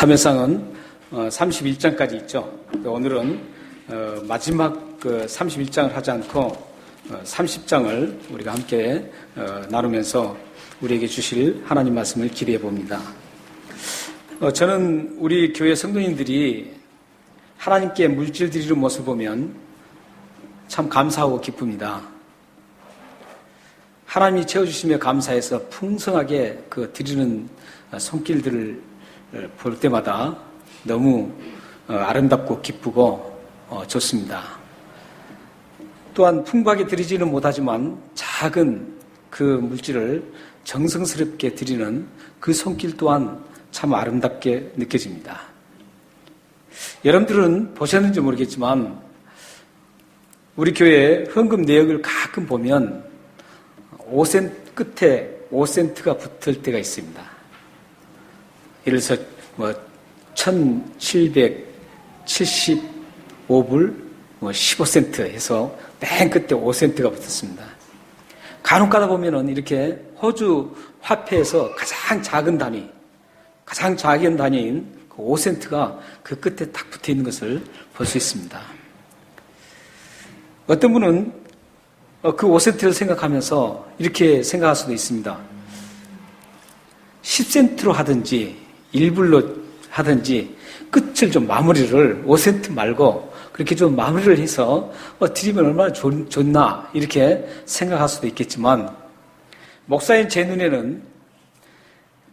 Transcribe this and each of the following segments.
사면상은 31장까지 있죠. 오늘은 마지막 31장을 하지 않고 30장을 우리가 함께 나누면서 우리에게 주실 하나님 말씀을 기대해 봅니다. 저는 우리 교회 성도님들이 하나님께 물질 드리는 모습을 보면 참 감사하고 기쁩니다. 하나님이 채워주시며 감사해서 풍성하게 드리는 손길들을 볼 때마다 너무 아름답고 기쁘고 좋습니다. 또한 풍부하게 드리지는 못하지만 작은 그 물질을 정성스럽게 드리는 그 손길 또한 참 아름답게 느껴집니다. 여러분들은 보셨는지 모르겠지만 우리 교회 헌금 내역을 가끔 보면 5센트 끝에 5센트가 붙을 때가 있습니다. 예를 들어서 1775불 15센트 해서 맨 끝에 5센트가 붙었습니다. 간혹 가다 보면은 이렇게 호주 화폐에서 가장 작은 단위인 그 5센트가 그 끝에 딱 붙어 있는 것을 볼 수 있습니다. 어떤 분은 그 5센트를 생각하면서 이렇게 생각할 수도 있습니다. 10센트로 하든지 1불로 하든지 끝을 좀 마무리를 5센트 말고 그렇게 좀 마무리를 해서 드리면 얼마나 좋나 이렇게 생각할 수도 있겠지만 목사인 제 눈에는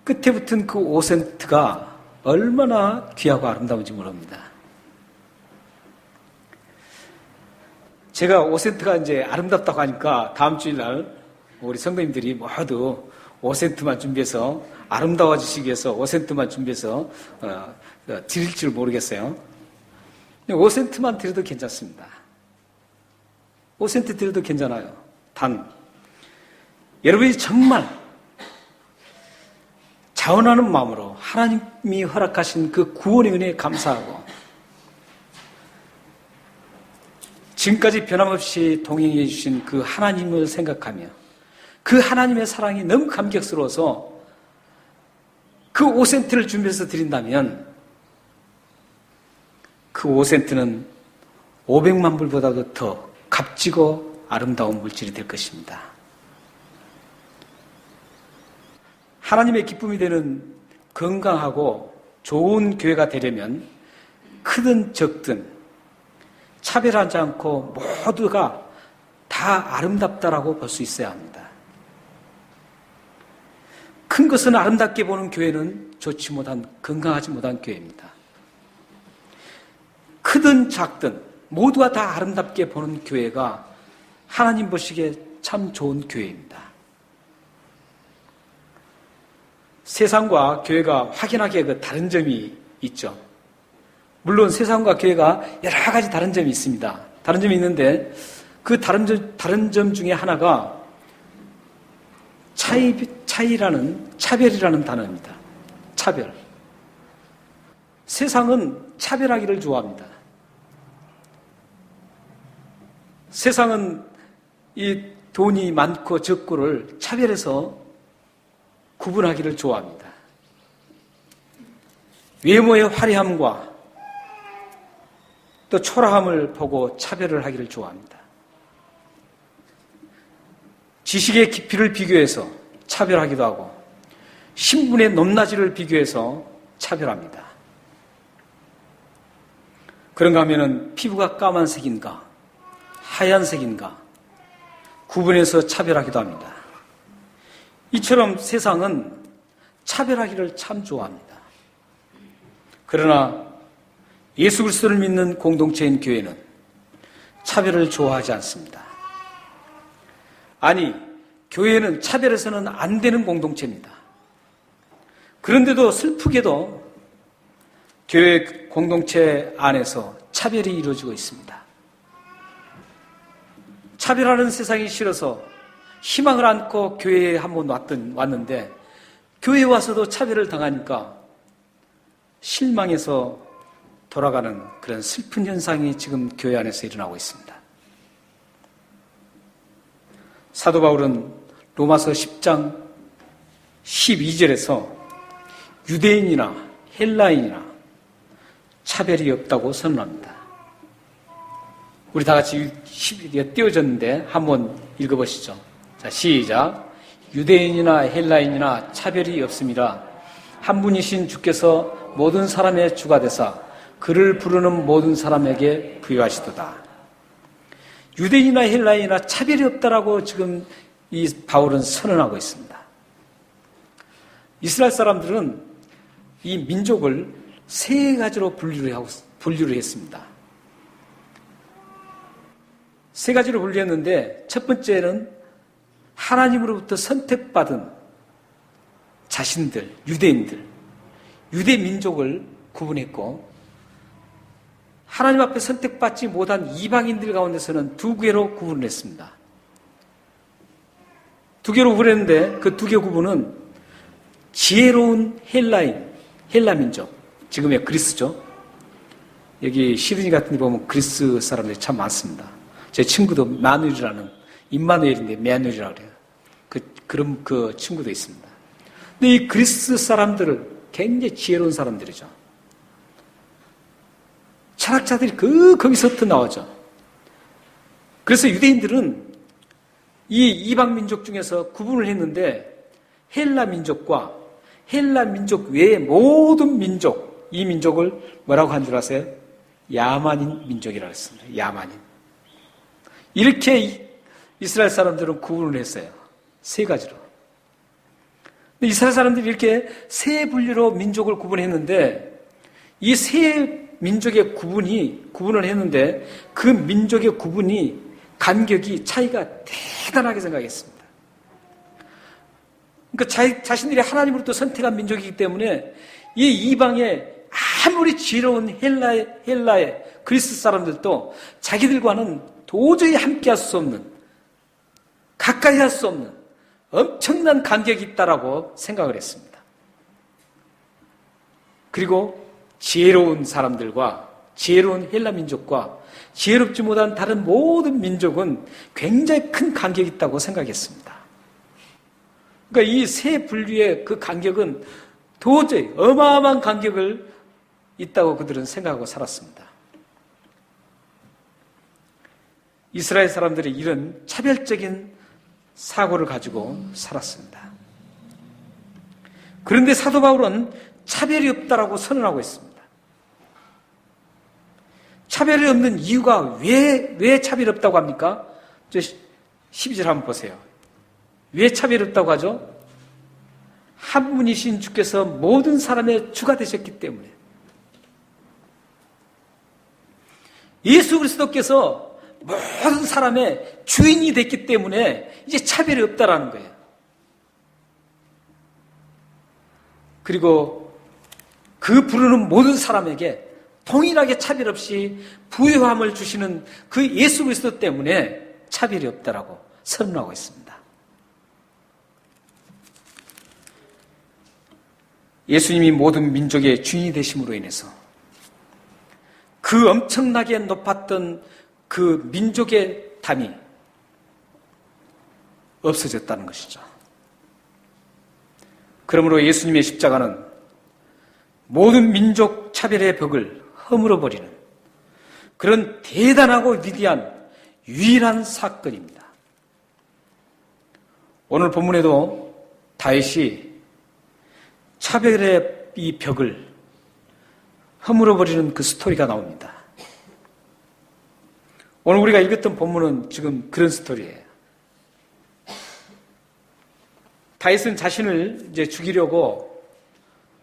끝에 붙은 그 5센트가 얼마나 귀하고 아름다운지 모릅니다. 제가 5센트가 이제 아름답다고 하니까 다음 주일날 우리 성도님들이 모두 5센트만 준비해서 아름다워지시기 위해서 5센트만 준비해서 드릴 줄 모르겠어요. 5센트만 드려도 괜찮습니다. 5센트 드려도 괜찮아요. 단 여러분이 정말 자원하는 마음으로 하나님이 허락하신 그 구원의 은혜에 감사하고 지금까지 변함없이 동행해 주신 그 하나님을 생각하며 그 하나님의 사랑이 너무 감격스러워서 그 5센트를 준비해서 드린다면 그 5센트는 500만 불보다도 더 값지고 아름다운 물질이 될 것입니다. 하나님의 기쁨이 되는 건강하고 좋은 교회가 되려면 크든 적든 차별하지 않고 모두가 다 아름답다라고 볼 수 있어야 합니다. 큰 것은 아름답게 보는 교회는 좋지 못한, 건강하지 못한 교회입니다. 크든 작든 모두가 다 아름답게 보는 교회가 하나님 보시기에 참 좋은 교회입니다. 세상과 교회가 확연하게 다른 점이 있죠. 물론 세상과 교회가 여러 가지 다른 점이 있습니다. 다른 점이 있는데 그 다른 점 중에 하나가 차별이라는 단어입니다. 차별. 세상은 차별하기를 좋아합니다. 세상은 이 돈이 많고 적고를 차별해서 구분하기를 좋아합니다. 외모의 화려함과 또 초라함을 보고 차별을 하기를 좋아합니다. 지식의 깊이를 비교해서 차별하기도 하고 신분의 높낮이를 비교해서 차별합니다. 그런가 하면은 피부가 까만색인가 하얀색인가 구분해서 차별하기도 합니다. 이처럼 세상은 차별하기를 참 좋아합니다. 그러나 예수 그리스도를 믿는 공동체인 교회는 차별을 좋아하지 않습니다. 아니, 교회는 차별해서는 안 되는 공동체입니다. 그런데도 슬프게도 교회 공동체 안에서 차별이 이루어지고 있습니다. 차별하는 세상이 싫어서 희망을 안고 교회에 한번 왔는데 교회에 와서도 차별을 당하니까 실망해서 돌아가는 그런 슬픈 현상이 지금 교회 안에서 일어나고 있습니다. 사도 바울은 로마서 10장 12절에서 유대인이나 헬라인이나 차별이 없다고 선언합니다. 우리 다 같이 12개 띄워졌는데 한번 읽어보시죠. 자, 시작. 유대인이나 헬라인이나 차별이 없습니다. 한 분이신 주께서 모든 사람의 주가 되사 그를 부르는 모든 사람에게 부여하시도다. 유대인이나 헬라인이나 차별이 없다라고 지금 이 바울은 선언하고 있습니다. 이스라엘 사람들은 이 민족을 세 가지로 분류를 했습니다. 세 가지로 분류했는데 첫 번째는 하나님으로부터 선택받은 자신들, 유대인들, 유대 민족을 구분했고 하나님 앞에 선택받지 못한 이방인들 가운데서는 두 개로 구분을 했습니다. 두 개로 구분했는데 그 두 개 구분은 지혜로운 헬라 민족, 지금의 그리스죠. 여기 시드니 같은 데 보면 그리스 사람들이 참 많습니다. 제 친구도 마누엘이라는, 임마누엘인데 마누엘이라고 그래요. 그런 그 친구도 있습니다. 근데 이 그리스 사람들을 굉장히 지혜로운 사람들이죠. 철학자들이 거기서부터 나오죠. 그래서 유대인들은 이 이방 민족 중에서 구분을 했는데 헬라 민족과 헬라 민족 외의 모든 민족, 이 민족을 뭐라고 한 줄 아세요? 야만인 민족이라고 했습니다. 야만인. 이렇게 이스라엘 사람들은 구분을 했어요. 세 가지로. 근데 이스라엘 사람들이 이렇게 세 분류로 민족을 구분했는데 이 세 민족의 구분을 했는데 그 민족의 구분이 간격이 차이가 대단하게 생각했습니다. 그러니까 자신들이 하나님으로부터 선택한 민족이기 때문에 이 이방의 아무리 지혜로운 헬라의 그리스 사람들도 자기들과는 도저히 함께할 수 없는, 가까이 할 수 없는 엄청난 간격이 있다라고 생각을 했습니다. 그리고 지혜로운 사람들과 지혜로운 헬라 민족과 지혜롭지 못한 다른 모든 민족은 굉장히 큰 간격이 있다고 생각했습니다. 그러니까 이 세 분류의 그 간격은 도저히 어마어마한 간격을 있다고 그들은 생각하고 살았습니다. 이스라엘 사람들이 이런 차별적인 사고를 가지고 살았습니다. 그런데 사도 바울은 차별이 없다라고 선언하고 있습니다. 차별이 없는 이유가 왜 차별이 없다고 합니까? 12절 한번 보세요. 왜 차별이 없다고 하죠? 한 분이신 주께서 모든 사람의 주가 되셨기 때문에. 예수 그리스도께서 모든 사람의 주인이 됐기 때문에 이제 차별이 없다라는 거예요. 그리고 그 부르는 모든 사람에게 동일하게 차별 없이 부유함을 주시는 그 예수 그리스도 때문에 차별이 없다라고 선언하고 있습니다. 예수님이 모든 민족의 주인이 되심으로 인해서 그 엄청나게 높았던 그 민족의 담이 없어졌다는 것이죠. 그러므로 예수님의 십자가는 모든 민족 차별의 벽을 허물어버리는 그런 대단하고 위대한 유일한 사건입니다. 오늘 본문에도 다윗이 차별의 이 벽을 허물어버리는 그 스토리가 나옵니다. 오늘 우리가 읽었던 본문은 지금 그런 스토리예요. 다윗은 자신을 이제 죽이려고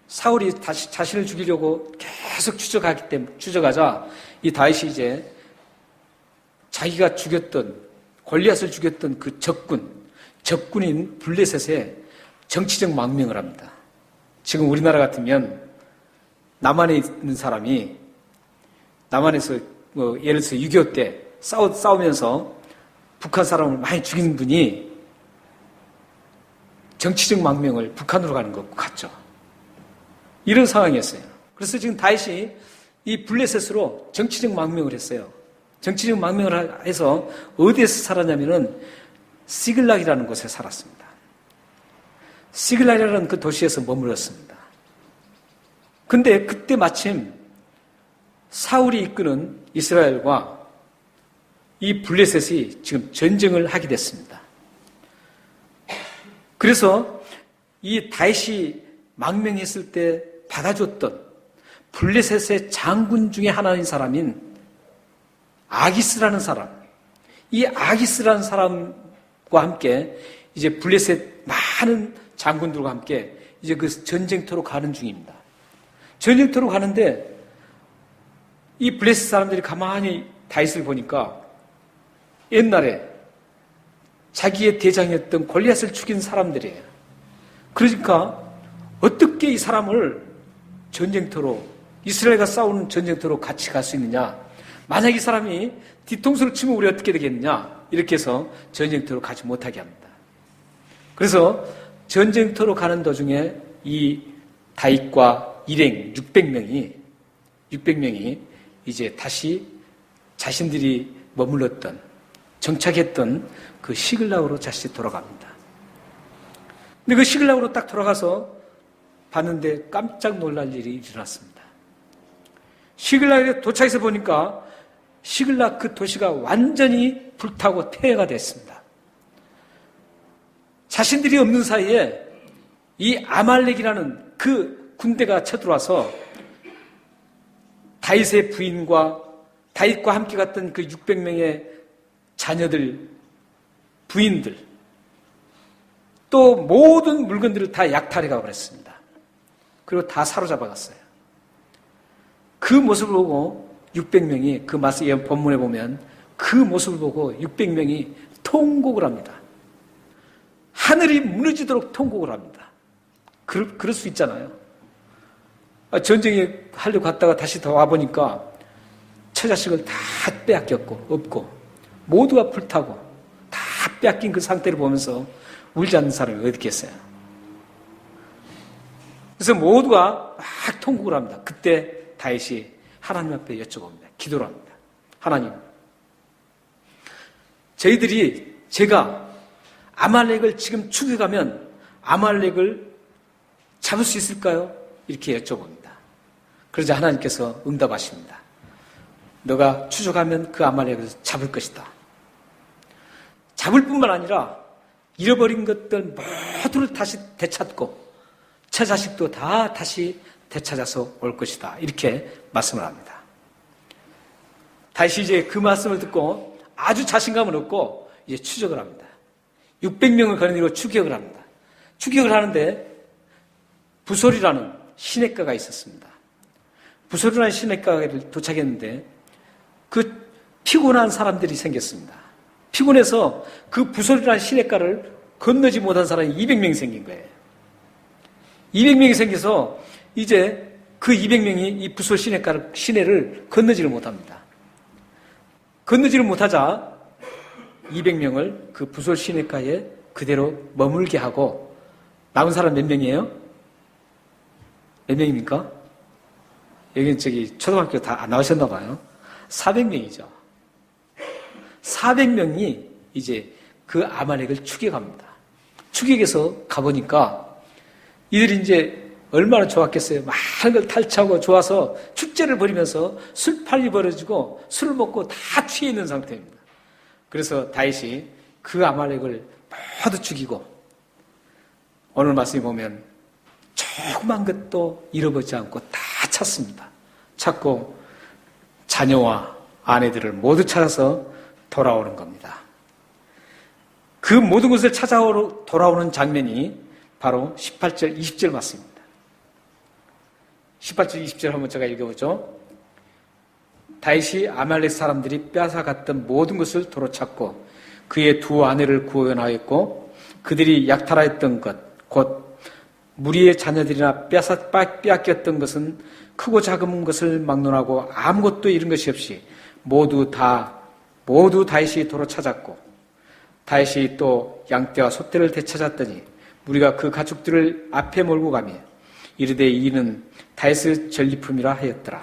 사울이 다시 자신을 죽이려고 계속 추적하자 이 다윗이 이제 자기가 죽였던 골리앗을 죽였던 그 적군인 블레셋에 정치적 망명을 합니다. 지금 우리나라 같으면 남한에 있는 사람이 남한에서 예를 들어서 6.25 때 싸우면서 북한 사람을 많이 죽인 분이 정치적 망명을 북한으로 가는 것 같죠. 이런 상황이었어요. 그래서 지금 다윗이 이 블레셋으로 정치적 망명을 했어요. 정치적 망명을 해서 어디에서 살았냐면은 시글락이라는 곳에 살았습니다. 시글락이라는 그 도시에서 머물렀습니다. 근데 그때 마침 사울이 이끄는 이스라엘과 이 블레셋이 지금 전쟁을 하게 됐습니다. 그래서 이 다윗이 망명했을 때 받아줬던 블레셋의 장군 중에 하나인 사람인 아기스라는 사람, 이 아기스라는 사람과 함께 이제 블레셋 많은 장군들과 함께 이제 그 전쟁터로 가는 중입니다. 전쟁터로 가는데 이 블레셋 사람들이 가만히 다윗을 보니까 옛날에 자기의 대장이었던 골리앗을 죽인 사람들이에요. 그러니까 어떻게 이 사람을 전쟁터로, 이스라엘과 싸우는 전쟁터로 같이 갈 수 있느냐? 만약 이 사람이 뒤통수를 치면 우리 어떻게 되겠느냐? 이렇게 해서 전쟁터로 가지 못하게 합니다. 그래서 전쟁터로 가는 도중에 이 다윗과 일행 600명이 이제 다시 자신들이 머물렀던, 정착했던 그 시글락으로 다시 돌아갑니다. 근데 그 시글락으로 딱 돌아가서 봤는데 깜짝 놀랄 일이 일어났습니다. 시글락에 도착해서 보니까 시글락 그 도시가 완전히 불타고 폐해가 됐습니다. 자신들이 없는 사이에 이 아말렉이라는 그 군대가 쳐들어와서 다윗의 부인과 다윗과 함께 갔던 그 600명의 자녀들, 부인들, 또 모든 물건들을 다 약탈해 가버렸습니다. 그리고 다 사로잡아 갔어요. 그 모습을 보고 600명이 그 본문에 보면 그 모습을 보고 600명이 통곡을 합니다. 하늘이 무너지도록 통곡을 합니다. 그럴 수 있잖아요. 전쟁에 하려고 갔다가 다시 더 와보니까 처자식을 다 빼앗겼고 없고 모두가 불타고 다 빼앗긴 그 상태를 보면서 울지 않는 사람이 어디 있겠어요. 그래서 모두가 막 통곡을 합니다. 그때 다윗이 하나님 앞에 여쭤봅니다. 기도를 합니다. 하나님, 제가 아말렉을 지금 추격하면 아말렉을 잡을 수 있을까요? 이렇게 여쭤봅니다. 그러자 하나님께서 응답하십니다. 너가 추적하면 그 아말렉을 잡을 것이다. 잡을 뿐만 아니라 잃어버린 것들 모두를 다시 되찾고 처자식도 다 다시 되찾아서 올 것이다. 이렇게 말씀을 합니다. 다시 이제 그 말씀을 듣고 아주 자신감을 얻고 이제 추적을 합니다. 600명을 거느리고 추격을 합니다. 추격을 하는데 부솔이라는 시냇가가 있었습니다. 부솔이라는 시냇가를 도착했는데 그 피곤한 사람들이 생겼습니다. 피곤해서 그 부솔이라는 시냇가를 건너지 못한 사람이 200명이 생긴 거예요. 200명이 생겨서 이제 그 200명이 이 부솔 시내를 건너지를 못합니다. 건너지를 못하자 200명을 그 부솔 시내가에 그대로 머물게 하고 남은 사람 몇 명이에요? 몇 명입니까? 여기는 초등학교 다 안 나오셨나 봐요. 400명이죠. 400명이 이제 그 아말렉을 추격합니다. 추격해서 가보니까 이들이 이제 얼마나 좋았겠어요. 많은 걸 탈취하고 좋아서 축제를 벌이면서 술판이 벌어지고 술을 먹고 다 취해 있는 상태입니다. 그래서 다윗이 그 아말렉을 모두 죽이고 오늘 말씀에 보면 조그만 것도 잃어버리지 않고 다 찾습니다. 찾고 자녀와 아내들을 모두 찾아서 돌아오는 겁니다. 그 모든 것을 찾아 돌아오는 장면이 바로 18절, 20절 맞습니다. 18절, 20절 한번 제가 읽어보죠. 다윗이 아말렉 사람들이 빼앗아갔던 모든 것을 도로 찾고 그의 두 아내를 구원하였고 그들이 약탈하였던 것, 곧 무리의 자녀들이나 빼앗겼던 것은 크고 작은 것을 막론하고 아무것도 잃은 것이 없이 모두 다윗이 도로 찾았고 다윗이 또 양떼와 소떼를 되찾았더니 우리가 그 가축들을 앞에 몰고 가며 이르되 이는 다윗의 전리품이라 하였더라.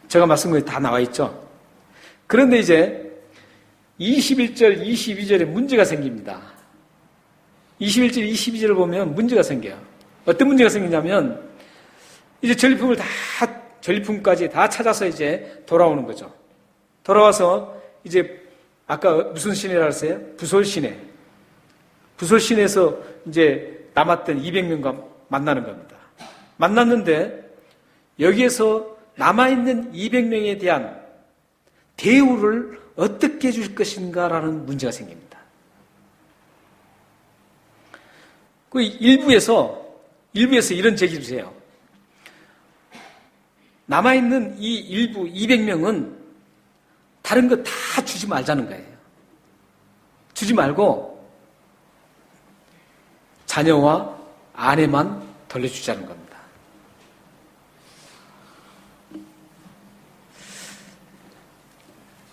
제가 말씀 거기 다 나와 있죠. 그런데 이제 21절, 22절에 문제가 생깁니다. 21절, 22절을 보면 문제가 생겨요. 어떤 문제가 생기냐면 이제 전리품까지 다 찾아서 이제 돌아오는 거죠. 돌아와서 이제 아까 무슨 시내라 했어요? 부솔시내. 부솔시내에서 이제 남았던 200명과 만나는 겁니다. 만났는데 여기에서 남아있는 200명에 대한 대우를 어떻게 해줄 것인가라는 문제가 생깁니다. 그 일부에서 이런 제기를 해요. 남아있는 이 일부 200명은 다른 거 다 주지 말자는 거예요. 주지 말고 자녀와 아내만 돌려주자는 겁니다.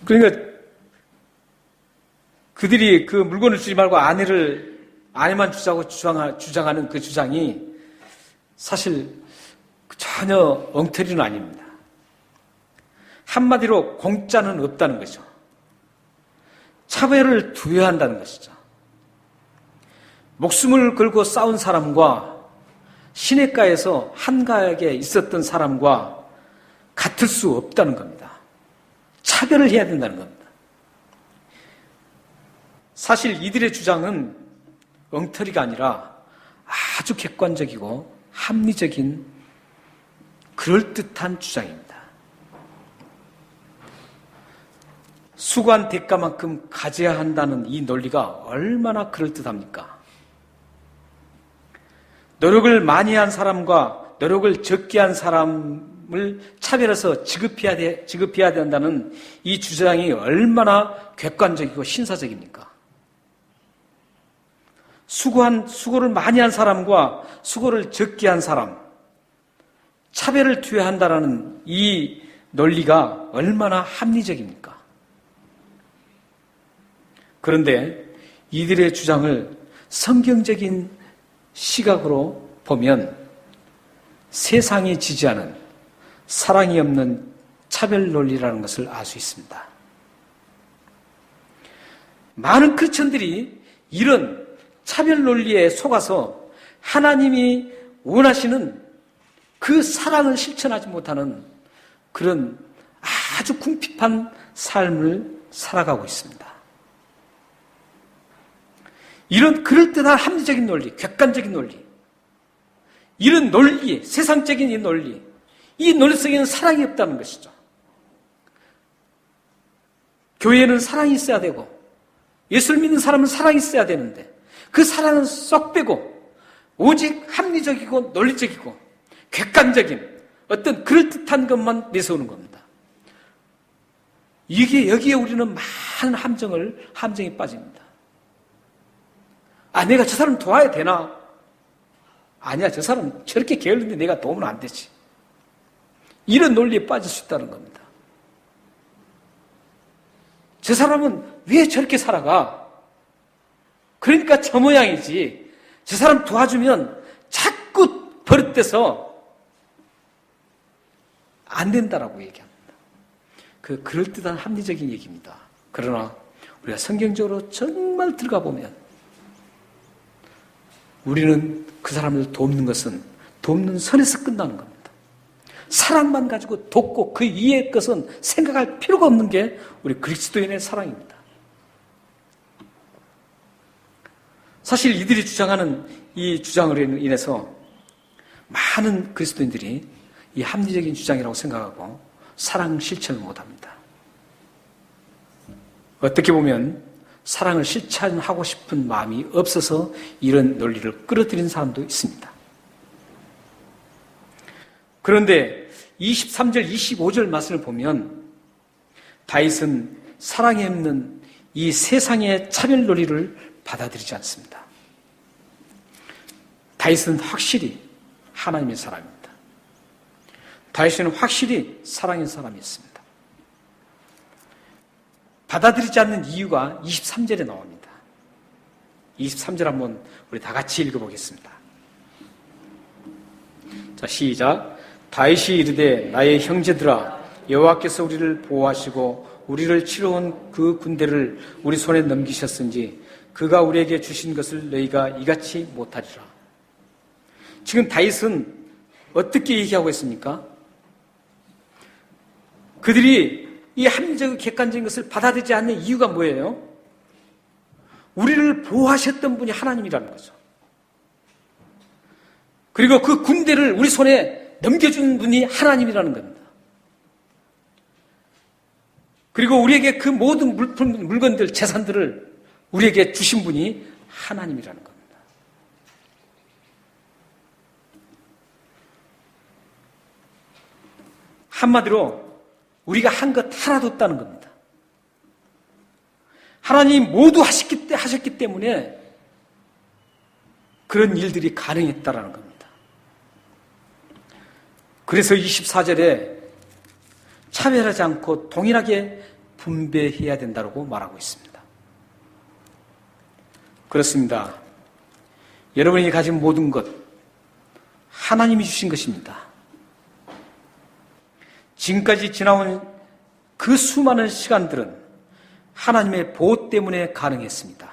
그러니까 그들이 그 물건을 주지 말고 아내만 주자고 주장하는 그 주장이 사실 전혀 엉터리는 아닙니다. 한마디로 공짜는 없다는 거죠. 차별을 두어야 한다는 것이죠. 목숨을 걸고 싸운 사람과 시냇가에서 한가하게 있었던 사람과 같을 수 없다는 겁니다. 차별을 해야 된다는 겁니다. 사실 이들의 주장은 엉터리가 아니라 아주 객관적이고 합리적인 그럴듯한 주장입니다. 수고한 대가만큼 가져야 한다는 이 논리가 얼마나 그럴듯합니까? 노력을 많이 한 사람과 노력을 적게 한 사람을 차별해서 지급해야 된다는 이 주장이 얼마나 객관적이고 신사적입니까? 수고를 많이 한 사람과 수고를 적게 한 사람, 차별을 두어야 한다는 이 논리가 얼마나 합리적입니까? 그런데 이들의 주장을 성경적인 시각으로 보면 세상이 지지하는 사랑이 없는 차별 논리라는 것을 알 수 있습니다. 많은 크리스천들이 이런 차별 논리에 속아서 하나님이 원하시는 그 사랑을 실천하지 못하는 그런 아주 궁핍한 삶을 살아가고 있습니다. 이런 그럴듯한 합리적인 논리, 객관적인 논리, 이런 논리, 세상적인 이 논리 속에는 사랑이 없다는 것이죠. 교회에는 사랑이 있어야 되고 예수를 믿는 사람은 사랑이 있어야 되는데 그 사랑은 쏙 빼고 오직 합리적이고 논리적이고 객관적인 어떤 그럴듯한 것만 내세우는 겁니다. 여기에 우리는 많은 함정에 빠집니다. 내가 저 사람 도와야 되나? 아니야, 저 사람 저렇게 게을른데 내가 도우면 안 되지. 이런 논리에 빠질 수 있다는 겁니다. 저 사람은 왜 저렇게 살아가? 그러니까 저 모양이지. 저 사람 도와주면 자꾸 버릇돼서 안 된다라고 얘기합니다. 그럴듯한 합리적인 얘기입니다. 그러나 우리가 성경적으로 정말 들어가 보면 우리는 그 사람을 돕는 것은 돕는 선에서 끝나는 겁니다. 사랑만 가지고 돕고 그 이외의 것은 생각할 필요가 없는 게 우리 그리스도인의 사랑입니다. 사실 이들이 주장하는 이 주장으로 인해서 많은 그리스도인들이 이 합리적인 주장이라고 생각하고 사랑 실천을 못합니다. 어떻게 보면 사랑을 실천하고 싶은 마음이 없어서 이런 논리를 끌어들인 사람도 있습니다. 그런데 23절, 25절 말씀을 보면 다윗은 사랑이 없는 이 세상의 차별 논리를 받아들이지 않습니다. 다윗은 확실히 하나님의 사람입니다. 다윗은 확실히 사랑의 사람이었습니다. 받아들이지 않는 이유가 23절에 나옵니다. 23절 한번 우리 다 같이 읽어보겠습니다. 자, 시작. 다윗이 이르되 나의 형제들아 여호와께서 우리를 보호하시고 우리를 치러온 그 군대를 우리 손에 넘기셨은지 그가 우리에게 주신 것을 너희가 이같이 못하리라. 지금 다윗은 어떻게 얘기하고 있습니까? 그들이 이 합리적 객관적인 것을 받아들이지 않는 이유가 뭐예요? 우리를 보호하셨던 분이 하나님이라는 거죠. 그리고 그 군대를 우리 손에 넘겨준 분이 하나님이라는 겁니다. 그리고 우리에게 그 모든 물건들, 재산들을 우리에게 주신 분이 하나님이라는 겁니다. 한마디로 우리가 한 것 하나도 없다는 겁니다. 하나님이 모두 하셨기 때문에 그런 일들이 가능했다라는 겁니다. 그래서 24절에 차별하지 않고 동일하게 분배해야 된다고 말하고 있습니다. 그렇습니다. 여러분이 가진 모든 것 하나님이 주신 것입니다. 지금까지 지나온 그 수많은 시간들은 하나님의 보호 때문에 가능했습니다.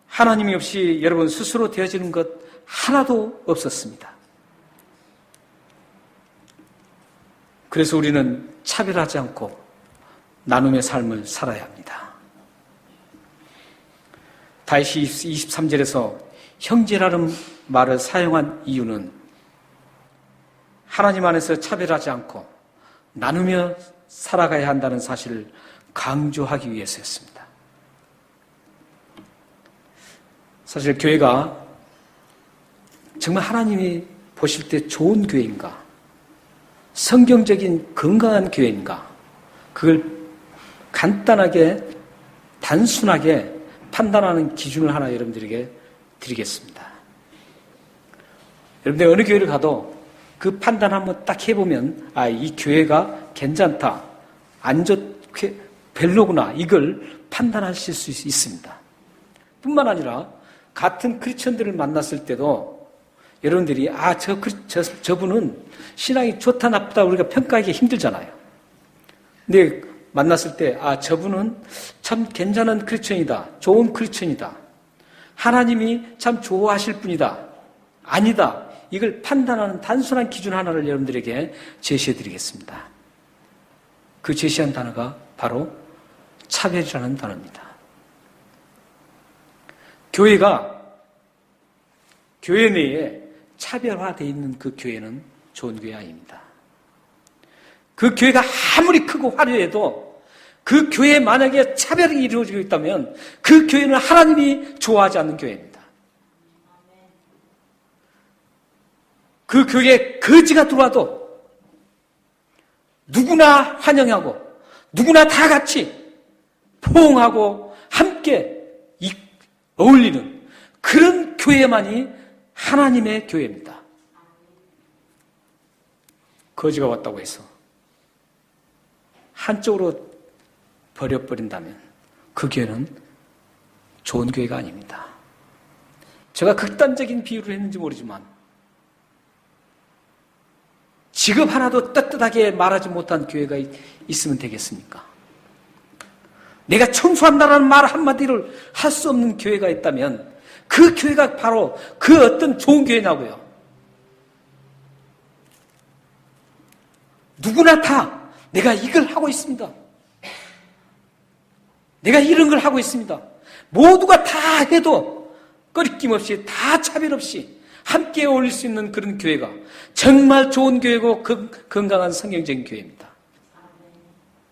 하나님이 없이 여러분 스스로 되어지는 것 하나도 없었습니다. 그래서 우리는 차별하지 않고 나눔의 삶을 살아야 합니다. 다시 23절에서 형제라는 말을 사용한 이유는 하나님 안에서 차별하지 않고 나누며 살아가야 한다는 사실을 강조하기 위해서였습니다. 사실 교회가 정말 하나님이 보실 때 좋은 교회인가, 성경적인 건강한 교회인가, 그걸 간단하게 단순하게 판단하는 기준을 하나 여러분들에게 드리겠습니다. 여러분들 어느 교회를 가도 그 판단 한번 딱 해보면 이 교회가 괜찮다, 안 좋게 별로구나, 이걸 판단하실 수 있습니다. 뿐만 아니라 같은 크리스천들을 만났을 때도 여러분들이 저분은 신앙이 좋다 나쁘다 우리가 평가하기 힘들잖아요. 근데 만났을 때 저분은 참 괜찮은 크리스천이다, 좋은 크리스천이다, 하나님이 참 좋아하실 분이다, 아니다, 이걸 판단하는 단순한 기준 하나를 여러분들에게 제시해드리겠습니다. 그 제시한 단어가 바로 차별이라는 단어입니다. 교회 내에 차별화되어 있는 그 교회는 좋은 교회 아닙니다. 그 교회가 아무리 크고 화려해도 그 교회에 만약에 차별이 이루어지고 있다면 그 교회는 하나님이 좋아하지 않는 교회입니다. 그 교회에 거지가 들어와도 누구나 환영하고 누구나 다 같이 포옹하고 함께 어울리는 그런 교회만이 하나님의 교회입니다. 거지가 왔다고 해서 한쪽으로 버려버린다면 그 교회는 좋은 교회가 아닙니다. 제가 극단적인 비유를 했는지 모르지만 직업 하나도 떳떳하게 말하지 못한 교회가 있으면 되겠습니까? 내가 청소한다라는 말 한마디를 할 수 없는 교회가 있다면 그 교회가 바로 그 어떤 좋은 교회냐고요. 누구나 다 내가 이걸 하고 있습니다, 내가 이런 걸 하고 있습니다, 모두가 다 해도 꺼리낌 없이 다 차별 없이 함께 어울릴 수 있는 그런 교회가 정말 좋은 교회고 건강한 성경적인 교회입니다.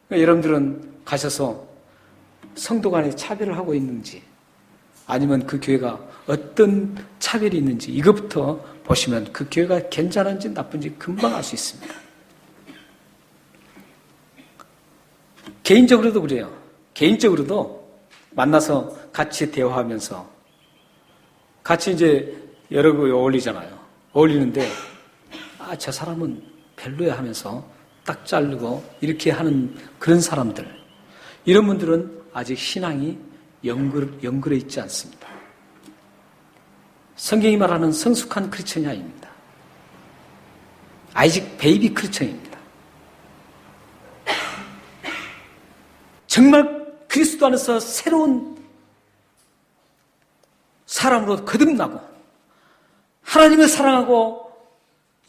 그러니까 여러분들은 가셔서 성도 간에 차별을 하고 있는지 아니면 그 교회가 어떤 차별이 있는지 이것부터 보시면 그 교회가 괜찮은지 나쁜지 금방 알 수 있습니다. 개인적으로도 그래요. 개인적으로도 만나서 같이 대화하면서 같이 이제 여러 개 어울리잖아요. 어울리는데 저 사람은 별로야 하면서 딱 자르고 이렇게 하는 그런 사람들, 이런 분들은 아직 신앙이 연결해 있지 않습니다. 성경이 말하는 성숙한 크리스천이 아닙니다. 아직 베이비 크리스천입니다. 정말 그리스도 안에서 새로운 사람으로 거듭나고 하나님을 사랑하고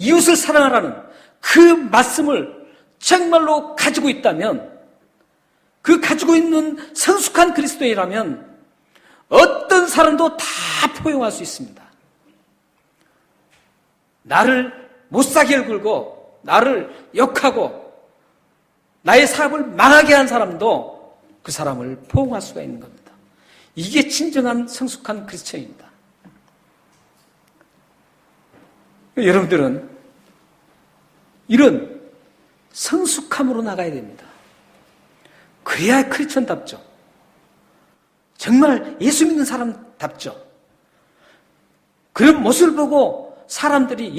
이웃을 사랑하라는 그 말씀을 정말로 가지고 있다면, 그 가지고 있는 성숙한 그리스도인이라면 어떤 사람도 다 포용할 수 있습니다. 나를 못사게 굴고 나를 욕하고 나의 사업을 망하게 한 사람도 그 사람을 포용할 수가 있는 겁니다. 이게 진정한 성숙한 그리스도인입니다. 여러분들은 이런 성숙함으로 나가야 됩니다. 그래야 크리스천답죠. 정말 예수 믿는 사람답죠. 그런 모습을 보고 사람들이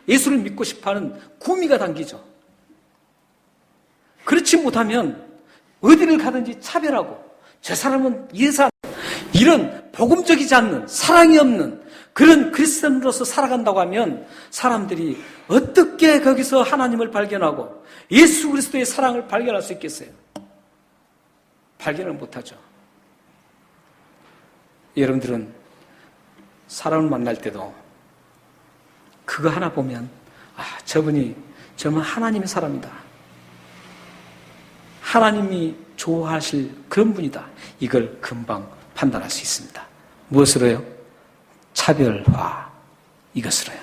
예수를 믿고 싶어하는 구미가 당기죠. 그렇지 못하면 어디를 가든지 차별하고 저 사람은 이런 복음적이지 않는, 사랑이 없는 그런 그리스도인으로서 살아간다고 하면 사람들이 어떻게 거기서 하나님을 발견하고 예수 그리스도의 사랑을 발견할 수 있겠어요? 발견을 못하죠. 여러분들은 사람을 만날 때도 그거 하나 보면 저분 하나님의 사람이다. 하나님이 좋아하실 그런 분이다. 이걸 금방 판단할 수 있습니다. 무엇으로요? 차별화, 이것으로요.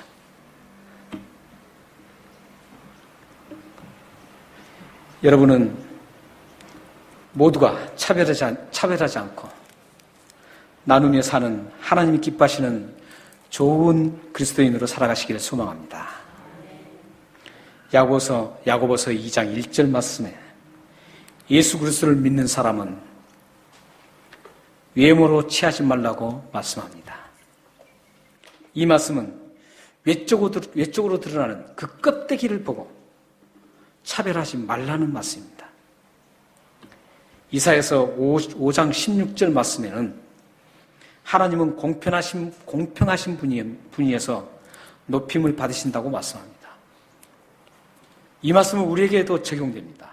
여러분은 모두가 차별하지 않고 나누며 사는 하나님이 기뻐하시는 좋은 그리스도인으로 살아가시기를 소망합니다. 야고보서 2장 1절 말씀에 예수 그리스도를 믿는 사람은 외모로 취하지 말라고 말씀합니다. 이 말씀은 외적으로 드러나는 그 껍데기를 보고 차별하지 말라는 말씀입니다. 이사야서 5장 16절 말씀에는 하나님은 공평하신 분이어서 높임을 받으신다고 말씀합니다. 이 말씀은 우리에게도 적용됩니다.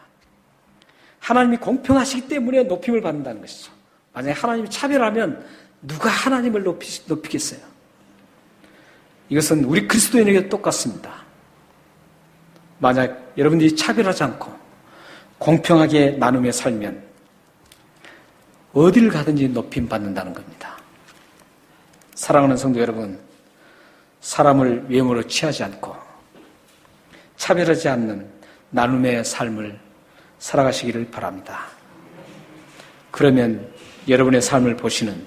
하나님이 공평하시기 때문에 높임을 받는다는 것이죠. 만약에 하나님이 차별하면 누가 하나님을 높이겠어요? 이것은 우리 그리스도인에게도 똑같습니다. 만약 여러분들이 차별하지 않고 공평하게 나누며 살면 어디를 가든지 높임 받는다는 겁니다. 사랑하는 성도 여러분, 사람을 외모로 취하지 않고 차별하지 않는 나눔의 삶을 살아가시기를 바랍니다. 그러면 여러분의 삶을 보시는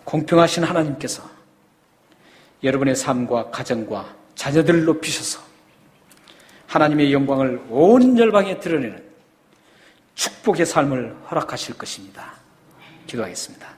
공평하신 하나님께서 여러분의 삶과 가정과 자녀들을 높이셔서 하나님의 영광을 온 열방에 드러내는 축복의 삶을 허락하실 것입니다. 기도하겠습니다.